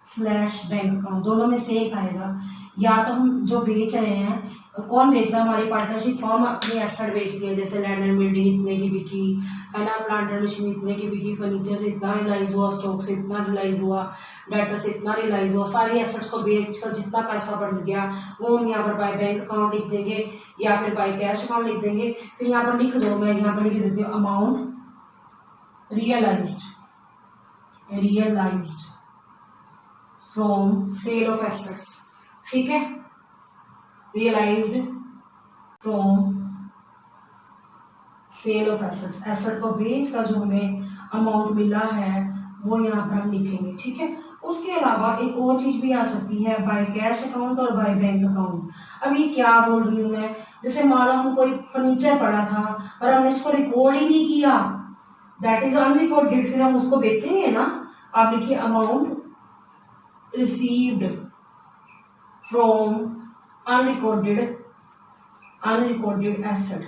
slash bank account, दोनों में से एक आएगा। या तो हम जो बेच रहे हैं, कौन बेच रहा है, हमारी पार्टनरशिप फॉर्म अपनी एसेट बेच रही है, जैसे लैंड एंड बिल्डिंग इतने की बिकी है ना, प्लांट एंड मशीन इतने की बिकी, फर्नीचर से इतना रिलाइज हुआ, स्टॉक से इतना रिलाइज हुआ, डाटा से इतना रिलाइज हुआ, सारी एसेट्स को बेच कर जितना पैसा बढ़ गया वो हम यहाँ पर बाय बैंक अकाउंट लिख देंगे या फिर बाय कैश अकाउंट लिख देंगे। फिर यहाँ पर लिख दो, मैं यहाँ पर लिख देती हूँ amount realised from sale of assets. ठीक है, realised from sale of assets, asset को बेच कर जो हमें अमाउंट मिला है वो यहाँ पर हम लिखेंगे। ठीक है, उसके अलावा एक और चीज भी आ सकती है, बाय कैश अकाउंट और बाय बैंक अकाउंट। अब ये क्या बोल रही हूँ मैं, जैसे मान लो हम कोई फर्नीचर पड़ा था और हमने इसको रिकॉर्ड ही नहीं किया, दैट इज अनरिकॉर्डेड, फिर हम उसको बेचेंगे ना। आप लिखिए amount received from unrecorded asset।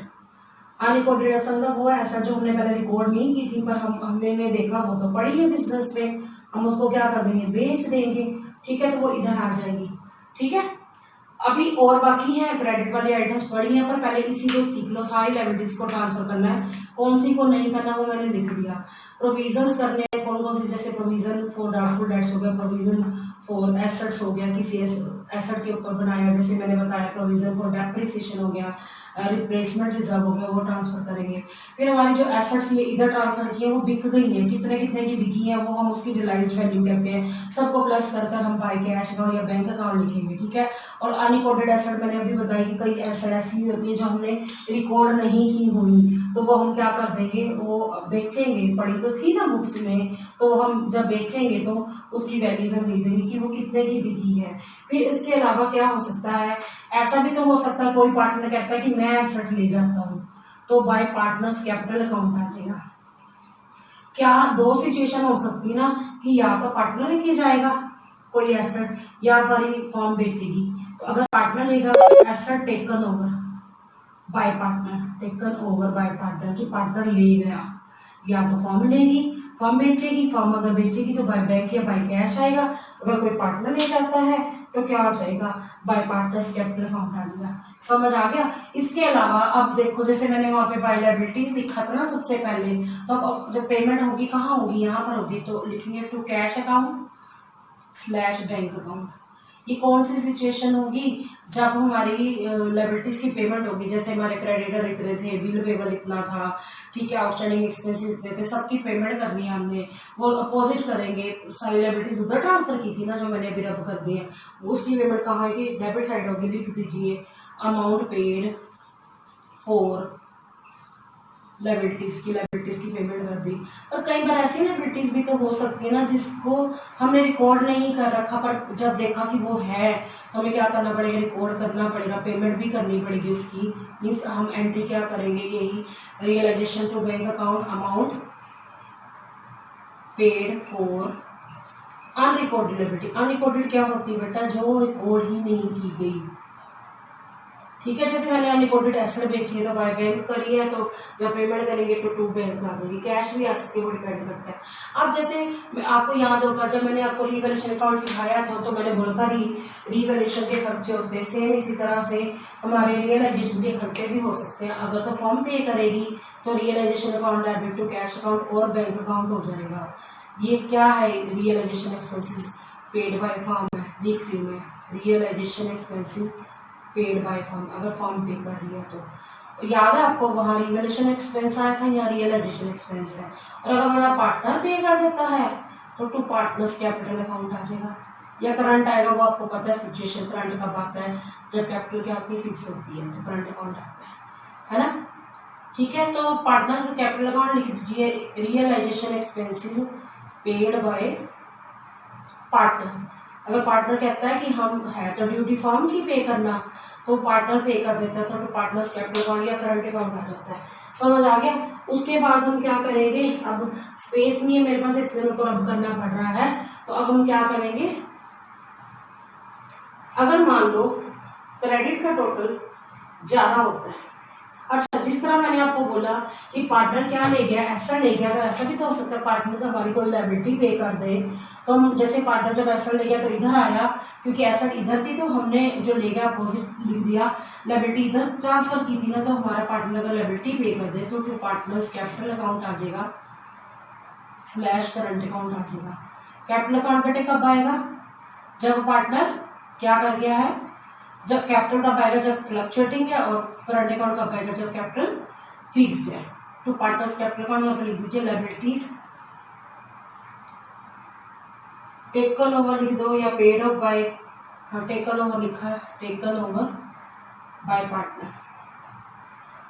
Unrecorded asset मतलब वो एसेट जो हमने पहले रिकॉर्ड नहीं की थी, पर हमने देखा वो तो पड़ी है बिजनेस में, हम उसको क्या कर देंगे, बेच देंगे। ठीक है, तो वो इधर आ जाएगी। ठीक है, अभी और बाकी है क्रेडिट वाली आइटम्स पड़ी हैं, पर पहले इसी को सीख लो। सारी लायबिलिटीज को ट्रांसफर करना है, कौन सी को नहीं करना वो मैंने लिख दिया। प्रोविजंस करने हैं कौन कौन सी, जैसे प्रोविजन फॉर डाउटफुल डेट्स हो गया, प्रोविजन फॉर एसेट्स हो गया, किसी एसेट के ऊपर बनाया, जैसे मैंने बताया प्रोविजन फॉर डेप्रिसिएशन हो गया, रिप्लेसमेंट रिजर्व हो गया, वो ट्रांसफर करेंगे। फिर हमारी जो एसेट्स ये इधर ट्रांसफर की है वो बिक गई है, कितने कितने की बिकी है वो हम उसकी रियलाइज्ड वैल्यू कहते हैं। सबको प्लस कर हम बाय कैश अकाउंट या बैंक अकाउंट लिखेंगे। ठीक है, और अनरिकॉर्डेड एसेट मैंने अभी बताई कि कई एसेट ऐसी होती है जो हमने रिकॉर्ड नहीं की हुई, तो वो हम क्या कर देंगे, वो बेचेंगे। पड़ी तो थी ना बुक्स में, तो हम जब बेचेंगे तो उसकी वैल्यू हम लिख देंगे कि वो कितने की बिकी है। फिर इसके अलावा क्या हो सकता है, ऐसा भी तो हो सकता है कोई पार्टनर कहता है कि मैं एसेट ले जाता हूँ, तो बाय पार्टनर्स कैपिटल अकाउंट आ जाएगा। क्या दो सिचुएशन हो सकती है ना, कि या तो पार्टनर लेके जाएगा कोई एसेट या हमारी फर्म बेचेगी। तो अगर पार्टनर लेगा, asset taken over by partner, की पार्टनर ले गया, या तो फर्म लेगी, फर्म बेचेगी, फर्म अगर बेचेगी तो बाय बैंक या बाय कैश आएगा। अगर कोई पार्टनर ले जाता है तो क्या आ जाएगा, बाय पार्टनर्स कैपिटल अकाउंट आ जाएगा। समझ आ गया। इसके अलावा अब देखो, जैसे मैंने वहां पे बाय लायबिलिटीज लिखा था ना सबसे पहले, तो अब जब पेमेंट होगी कहाँ होगी, यहाँ पर होगी, तो लिखेंगे to cash account slash bank account. ये कौन सी सिचुएशन होगी, जब हमारी लायबिलिटीज की पेमेंट होगी, जैसे हमारे क्रेडिटर इतने थे, बिल पेबल इतना था, ठीक है, आउटस्टैंडिंग एक्सपेंसेस इतने थे, सबकी पेमेंट करनी है हमने, वो अपोजिट करेंगे। सारी लायबिलिटीज उधर ट्रांसफर की थी ना जो मैंने अभी रब कर दी है, उसकी पेमेंट कहाँ है, डेबिट साइड होगी, लिख दीजिए अमाउंट पेड फॉर लायबिलिटीज की पेमेंट कर दी। और कई बार ऐसी लायबिलिटीज भी तो हो सकती है ना जिसको हमने रिकॉर्ड नहीं कर रखा, पर जब देखा कि वो है तो हमें क्या करना पड़ेगा, रिकॉर्ड करना पड़ेगा, पेमेंट भी करनी पड़ेगी उसकी। मीन्स हम एंट्री क्या करेंगे, यही realisation to bank account amount paid for unrecorded liability. Unrecorded क्या होती है बेटा, जो रिकॉर्ड ही नहीं की गई। ठीक है, जैसे मैंने अनरिकॉर्डेड एसेट बेची है तो बाय बैंक करी है, तो जब पेमेंट करेंगे तो टू बैंक आ जाएगी, कैश भी आ सकती है, वो डिपेंड करता है। अब जैसे आपको याद होगा जब मैंने आपको रिवैल्यूएशन अकाउंट सिखाया था तो मैंने बोला था रिवैल्यूएशन के खर्चे होते हैं, सेम इसी तरह से हमारे रियलाइजेशन के खर्चे भी हो सकते हैं। अगर तो फर्म पे करेगी तो realisation account debit to cash account और बैंक अकाउंट हो जाएगा। ये क्या है, realisation expenses paid by firm है, लिख रही हूँ मैं, realisation expenses paid by firm, अगर फर्म पे कर रही है तो याद है आपको वहाँ रिवैल्यूएशन एक्सपेंस आया था, यहाँ रियलाइजेशन एक्सपेंस है। और अगर हमारा पार्टनर पे कर देता है तो टू पार्टनर्स कैपिटल अकाउंट आ जाएगा, या करंट आएगा, वो आपको पता है सिचुएशन करंट कब आता है, जब कैपिटल क्या होती है, फिक्स होती है, तो करंट अकाउंट आता है ना। ठीक है, तो पार्टनर्स कैपिटल अकाउंट लिख दीजिए, realisation expenses paid by partner, अगर पार्टनर कहता है कि हम है तो ड्यूटी फर्म की पे करना, तो पार्टनर पे कर देता है, तो पार्टनर्स कैपिटल अकाउंट या करंट अकाउंट आ जाता है। समझ आ गया। उसके बाद हम क्या करेंगे, अब स्पेस नहीं है मेरे पास इसलिए मेरे को रब करना पड़ रहा है, तो अब हम क्या करेंगे, अगर मान लो क्रेडिट का टोटल ज्यादा होता है, अच्छा जिस तरह मैंने आपको बोला कि पार्टनर क्या ले गया, ऐसा ले गया, तो ऐसा भी तो हो सकता है पार्टनर का हमारी कोई लायबिलिटी पे कर दे, तो हम जैसे पार्टनर जब ऐसा ले गया तो इधर आया, क्योंकि ऐसा इधर थी तो हमने जो ले गया अपोजिट लिख दिया, लायबिलिटी इधर ट्रांसफर की थी ना, तो हमारा पार्टनर अगर लायबिलिटी पे कर दे तो फिर पार्टनर्स कैपिटल अकाउंट आ जाएगा स्लैश करंट अकाउंट आ जाएगा। कैपिटल अकाउंट बेटे कब आएगा, जब पार्टनर क्या कर गया है, जब कैपिटल कब आएगा, जब फ्लक्चुएटिंग है, और करंट अकाउंट कब आएगा, जब कैपिटल फिक्स्ड है। तो पार्टनर्स कैपिटल अकाउंट यहाँ पे लिख दीजिए लायबिलिटीज टेकन ओवर लिख दो या पेड ऑफ बाय, हाँ टेकन ओवर लिखा है, टेकन ओवर बाय पार्टनर।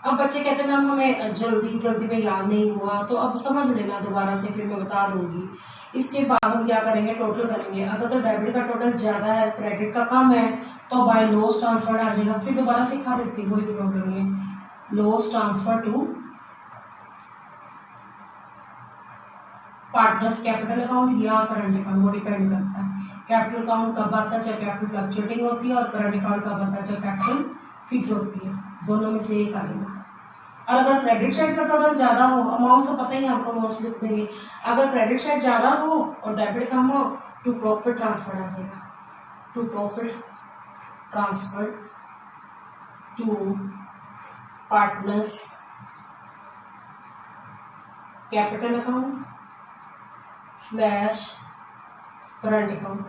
अब बच्चे कहते हैं मैम हमें जल्दी जल्दी में याद नहीं हुआ, तो अब समझ लेना दोबारा से, फिर मैं बता दूंगी। इसके बाद हम क्या करेंगे, टोटल करेंगे, अगर तो डेबिट का टोटल ज्यादा है क्रेडिट का कम है तो बाय लॉस ट्रांसफर आ जाएगा, फिर दोबारा सिखा देती हूँ, कोई प्रॉब्लम नहीं है। Loss transfer to partners capital account या करंट अकाउंट, वो डिपेंड करता है। कैपिटल अकाउंट कब आता है, जब कैपिटल फ्लक्चुएटिंग होती है, और करंट अकाउंट कब आता है, जब कैपिटल फिक्स होती है। दोनों में से एक आएगा। और अगर क्रेडिट साइड का टोटल ज्यादा हो, अमाउंट तो पता ही है आपको, अमाउंट लिख देंगे, अगर क्रेडिट साइड ज्यादा हो और डेबिट कम हो, टू प्रॉफिट ट्रांसफर आ जाएगा, to profit transfer to partners capital account slash current account.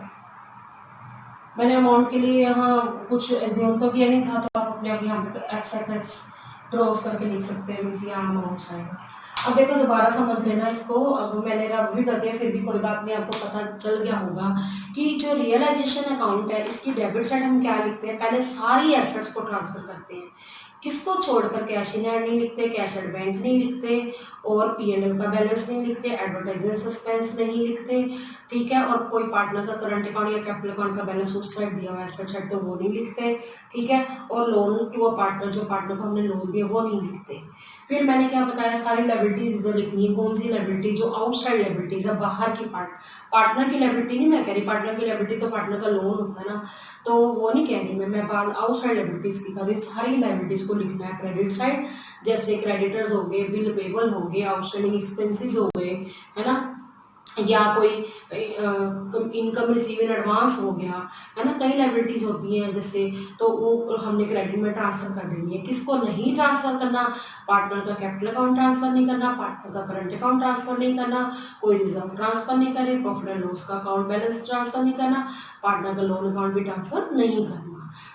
मैंने अमाउंट के लिए यहाँ कुछ एज्यूम तो किया नहीं था, तो आप अपने आप यहाँ पे एक्स क्रॉस करके लिख सकते हैं, मीन्स यहाँ अमाउंट आएगा। अब देखो दोबारा समझ लेना इसको, अब मैंने रब भी कर दिया, फिर भी कोई बात नहीं, आपको पता चल गया होगा कि जो रियलाइजेशन अकाउंट है इसकी डेबिट साइड हम क्या लिखते हैं, पहले सारी एसेट्स को ट्रांसफर करते हैं, किसको छोड़कर, कैश इन हैंड नहीं लिखते, कैश एट बैंक नहीं लिखते, और P&L का बैलेंस नहीं लिखते, एडवर्टाइजमेंट सस्पेंस नहीं लिखते, ठीक है, और कोई पार्टनर का करंट अकाउंट या कैपिटल अकाउंट का बैलेंस उस साइड दिया हुआ है एसेट साइड, तो वो नहीं लिखते, ठीक है, और लोन टू अ पार्टनर, जो पार्टनर को हमने लोन दिया वो नहीं लिखते। फिर मैंने क्या बताया, सारी लायबिलिटीज इधर लिखनी है, कौन सी लायबिलिटी, जो आउटसाइड लायबिलिटीज है, बाहर की पार्टनर की लायबिलिटी नहीं मैं कह रही, पार्टनर की लायबिलिटी तो पार्टनर का लोन होता है ना, तो वो नहीं कह रही मैं आउटसाइड लायबिलिटीज की कर रही हूँ। सारी लायबिलिटीज को लिखना है क्रेडिट साइड, जैसे क्रेडिटर्स हो गए, बिल पेबल हो गए, आउटस्टैंडिंग एक्सपेंसेस हो गए, है ना, या कोई इनकम रिसीव इन एडवांस हो गया, है ना, कई लायबिलिटीज होती हैं जैसे, तो वो हमने क्रेडिट में ट्रांसफर कर देनी है। किसको नहीं ट्रांसफर करना, पार्टनर का कैपिटल अकाउंट ट्रांसफर नहीं करना, पार्टनर का करंट अकाउंट ट्रांसफर नहीं करना, कोई रिजर्व ट्रांसफर नहीं करे, प्रॉफिट एंड लॉस का अकाउंट बैलेंस ट्रांसफर नहीं करना, पार्टनर का लोन अकाउंट भी ट्रांसफर नहीं करना,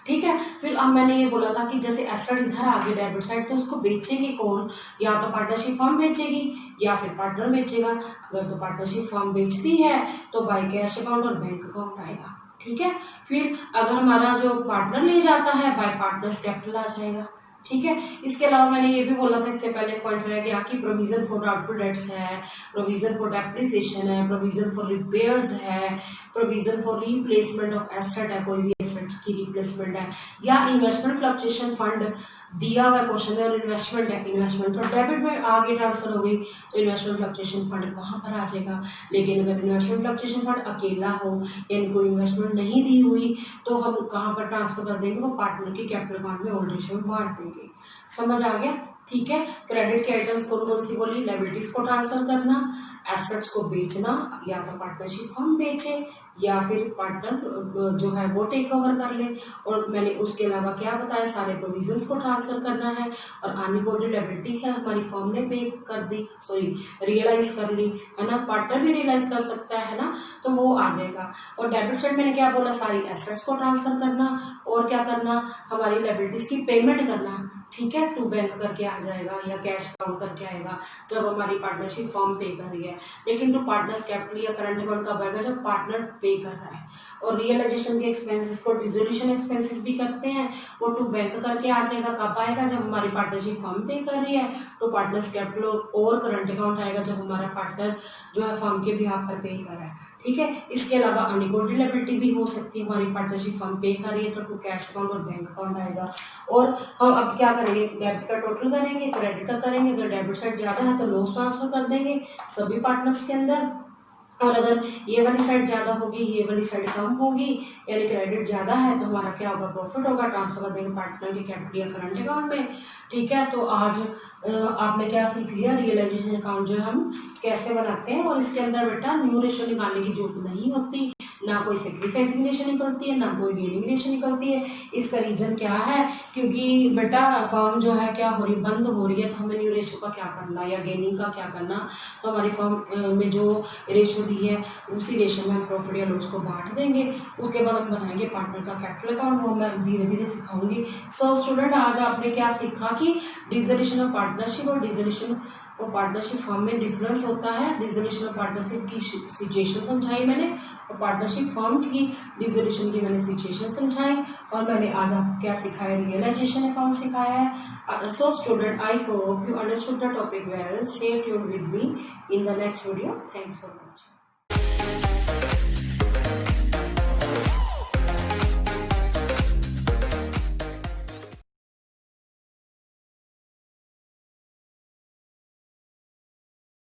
ठीक है। फिर अब मैंने ये बोला था कि जैसे एसेट इधर आ गई डेबिट साइड, तो उसको बेचेंगे कौन, या तो पार्टनरशिप फर्म बेचेगी या फिर पार्टनर बेचेगा। अगर तो पार्टनरशिप फर्म बेचती है तो बाय कैश अकाउंट और बैंक अकाउंट आएगा, ठीक है। फिर अगर हमारा जो पार्टनर ले जाता है बाय पार्टनर्स कैपिटल आ जाएगा, ठीक है। इसके अलावा मैंने ये भी बोला था, इससे पहले पॉइंट रह गया कि प्रोविजन फॉर डाउटफुल डेट्स है, प्रोविजन फॉर डेप्रिसिएशन है, प्रोविजन फॉर रिपेयर्स है, provision for replacement of asset है, कोई भी एसेट की रिप्लेसमेंट है, या इन्वेस्टमेंट फ्लक्चुएशन फंड दिया हुआ क्वेश्चन है और इन्वेस्टमेंट है, इन्वेस्टमेंट तो डेबिट में आगे ट्रांसफर हो गई तो इन्वेस्टमेंट फ्लक्चुएशन फंड वहां पर आ जाएगा। लेकिन अगर इन्वेस्टमेंट फ्लक्चुएशन फंड अकेला हो यानी कोई इन्वेस्टमेंट नहीं दी हुई, तो हम कहाँ पर ट्रांसफर कर देंगे, वो पार्टनर के कैपिटल अकाउंट में ओल्ड रेशियो में बांट देंगे। समझ आ गया, ठीक है। क्रेडिट के आइटम्स कौन सी बोली, लायबिलिटीज को ट्रांसफर करना, एसेट्स को बेचना, या तो पार्टनरशिप फर्म बेचे या फिर पार्टनर जो है वो टेक ओवर कर ले, और मैंने उसके अलावा क्या बताया, सारे प्रोविजंस को ट्रांसफर करना है, और अनरिकॉर्डेड लायबिलिटी है हमारी फर्म ने पे कर दी, सॉरी रियलाइज कर ली, है ना, पार्टनर भी रियलाइज कर सकता है ना, तो वो आ जाएगा। और डेबिट साइड मैंने क्या बोला, सारी एसेट्स को ट्रांसफर करना, और क्या करना, हमारी लायबिलिटीज की पेमेंट करना, ठीक है, टू बैंक करके आ जाएगा या कैश काउंट करके आएगा जब हमारी पार्टनरशिप फर्म पे कर रही है। लेकिन टू पार्टनर्स कैपिटल या करंट अकाउंट कब आएगा, जब पार्टनर पे कर रहा है। और रियलाइजेशन के एक्सपेंसेस को डिसोल्यूशन एक्सपेंसेस भी करते हैं, वो टू बैंक करके आ जाएगा, कब आएगा, जब हमारी पार्टनरशिप फर्म पे कर रही है। तो पार्टनर्स कैपिटल और करंट अकाउंट आएगा जब हमारा पार्टनर जो है फर्म के बिहाफ पर पे कर रहा है, ठीक है। इसके अलावा अनरिकॉर्डेड लायबिलिटी भी हो सकती है, हमारी पार्टनरशिप फर्म पे कर रही है तो टू कैश अकाउंट और बैंक अकाउंट आएगा। और हम अब क्या करेंगे, डेबिट का टोटल करेंगे, क्रेडिट का करेंगे, अगर डेबिट साइड ज़्यादा है तो लॉस ट्रांसफर कर देंगे सभी पार्टनर्स के अंदर, और अगर ये वाली साइड ज़्यादा होगी ये वाली साइड कम होगी, यानी क्रेडिट ज़्यादा है तो हमारा क्या होगा, प्रॉफिट होगा, ट्रांसफर कर देंगे पार्टनर के कैपिटल या करंट अकाउंट में। ठीक है, तो आज आपने क्या सीख लिया, रियलाइजेशन अकाउंट जो हम कैसे बनाते हैं, और इसके अंदर बेटा न्यू रेशो निकालने की जरूरत नहीं होती, ना कोई सेक्रीफाइसिंग रेशो निकलती है, ना कोई गेनिंग रेशो निकलती है। इसका रीज़न क्या है, क्योंकि बेटा फर्म जो है क्या हो रही, बंद हो रही है, तो हमें न्यू रेशो का क्या करना या गेनिंग का क्या करना, तो हमारी फर्म में जो रेशो दी है उसी रेशो में हम प्रॉफिट या लॉस को बांट देंगे। उसके बाद हम बनाएंगे पार्टनर का कैपिटल अकाउंट, वो मैं धीरे धीरे सिखाऊंगी। सो स्टूडेंट, आज आपने क्या सीखा कि डिसोल्यूशन ऑफ पार्टनरशिप और डिसोल्यूशन और पार्टनरशिप फर्म में डिफरेंस होता है। डिसोल्यूशन ऑफ पार्टनरशिप की सिचुएशन समझाई मैंने, और पार्टनरशिप फर्म की डिसोल्यूशन की मैंने सिचुएशन समझाई, और मैंने आज आपको क्या सिखाया, रियलाइजेशन अकाउंट सिखाया है। So student, I hope you understood the topic well. Stay tuned with me in the next video. Thanks for watching.